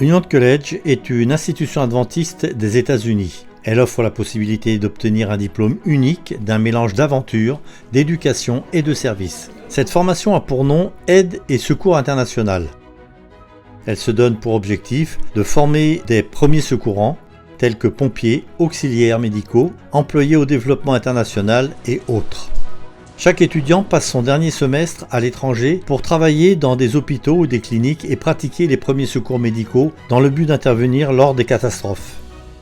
Union College est une institution adventiste des États-Unis. Elle offre la possibilité d'obtenir un diplôme unique d'un mélange d'aventure, d'éducation et de service. Cette formation a pour nom Aide et Secours International. Elle se donne pour objectif de former des premiers secourants, tels que pompiers, auxiliaires médicaux, employés au développement international et autres. Chaque étudiant passe son dernier semestre à l'étranger pour travailler dans des hôpitaux ou des cliniques et pratiquer les premiers secours médicaux dans le but d'intervenir lors des catastrophes.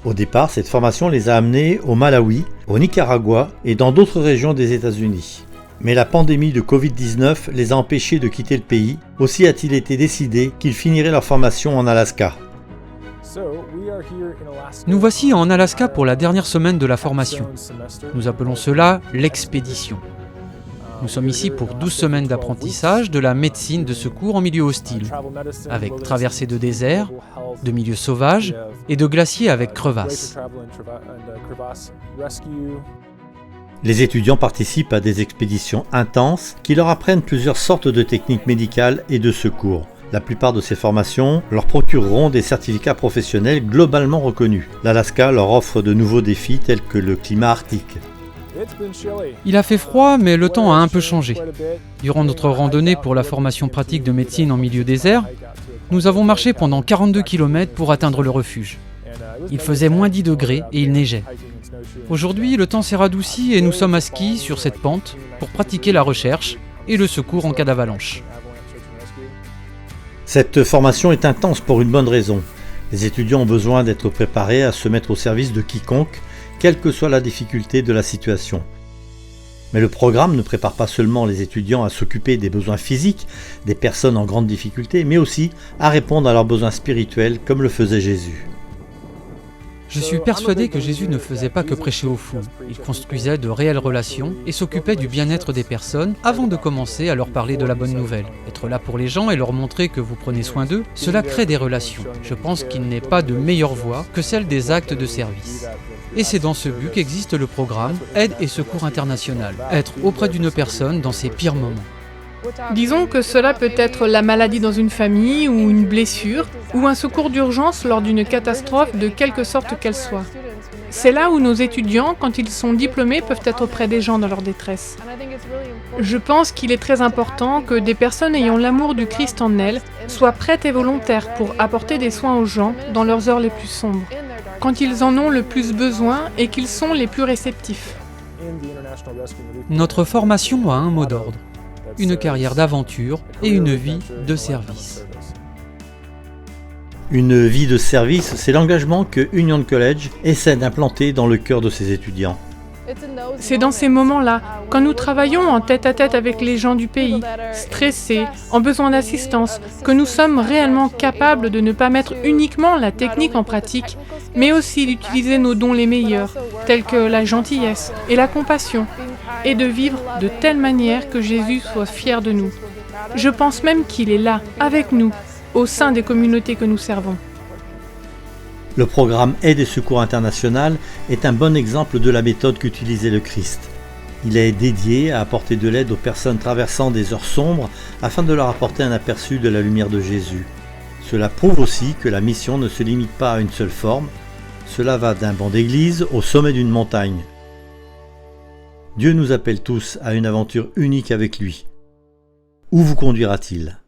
Au départ, cette formation les a amenés au Malawi, au Nicaragua et dans d'autres régions des États-Unis. Mais la pandémie de Covid-19 les a empêchés de quitter le pays, aussi a-t-il été décidé qu'ils finiraient leur formation en Alaska. Nous voici en Alaska pour la dernière semaine de la formation. Nous appelons cela l'expédition. Nous sommes ici pour 12 semaines d'apprentissage de la médecine de secours en milieu hostile, avec traversée de déserts, de milieux sauvages et de glaciers avec crevasses. Les étudiants participent à des expéditions intenses qui leur apprennent plusieurs sortes de techniques médicales et de secours. La plupart de ces formations leur procureront des certificats professionnels globalement reconnus. L'Alaska leur offre de nouveaux défis tels que le climat arctique. Il a fait froid, mais le temps a un peu changé. Durant notre randonnée pour la formation pratique de médecine en milieu désert, nous avons marché pendant 42 km pour atteindre le refuge. Il faisait moins 10 degrés et il neigeait. Aujourd'hui, le temps s'est radouci et nous sommes à ski sur cette pente pour pratiquer la recherche et le secours en cas d'avalanche. Cette formation est intense pour une bonne raison. Les étudiants ont besoin d'être préparés à se mettre au service de quiconque, quelle que soit la difficulté de la situation. Mais le programme ne prépare pas seulement les étudiants à s'occuper des besoins physiques des personnes en grande difficulté, mais aussi à répondre à leurs besoins spirituels comme le faisait Jésus. Je suis persuadé que Jésus ne faisait pas que prêcher aux foules. Il construisait de réelles relations et s'occupait du bien-être des personnes avant de commencer à leur parler de la bonne nouvelle. Être là pour les gens et leur montrer que vous prenez soin d'eux, cela crée des relations. Je pense qu'il n'est pas de meilleure voie que celle des actes de service. Et c'est dans ce but qu'existe le programme Aide et Secours International. Être auprès d'une personne dans ses pires moments. Disons que cela peut être la maladie dans une famille ou une blessure ou un secours d'urgence lors d'une catastrophe de quelque sorte qu'elle soit. C'est là où nos étudiants, quand ils sont diplômés, peuvent être auprès des gens dans leur détresse. Je pense qu'il est très important que des personnes ayant l'amour du Christ en elles soient prêtes et volontaires pour apporter des soins aux gens dans leurs heures les plus sombres, quand ils en ont le plus besoin et qu'ils sont les plus réceptifs. Notre formation a un mot d'ordre. Une carrière d'aventure et une vie de service. Une vie de service, c'est l'engagement que Union College essaie d'implanter dans le cœur de ses étudiants. C'est dans ces moments-là, quand nous travaillons en tête-à-tête avec les gens du pays, stressés, en besoin d'assistance, que nous sommes réellement capables de ne pas mettre uniquement la technique en pratique, mais aussi d'utiliser nos dons les meilleurs, tels que la gentillesse et la compassion, et de vivre de telle manière que Jésus soit fier de nous. Je pense même qu'il est là, avec nous, au sein des communautés que nous servons. Le programme Aide et Secours International est un bon exemple de la méthode qu'utilisait le Christ. Il est dédié à apporter de l'aide aux personnes traversant des heures sombres afin de leur apporter un aperçu de la lumière de Jésus. Cela prouve aussi que la mission ne se limite pas à une seule forme. Cela va d'un banc d'église au sommet d'une montagne. Dieu nous appelle tous à une aventure unique avec lui. Où vous conduira-t-il ?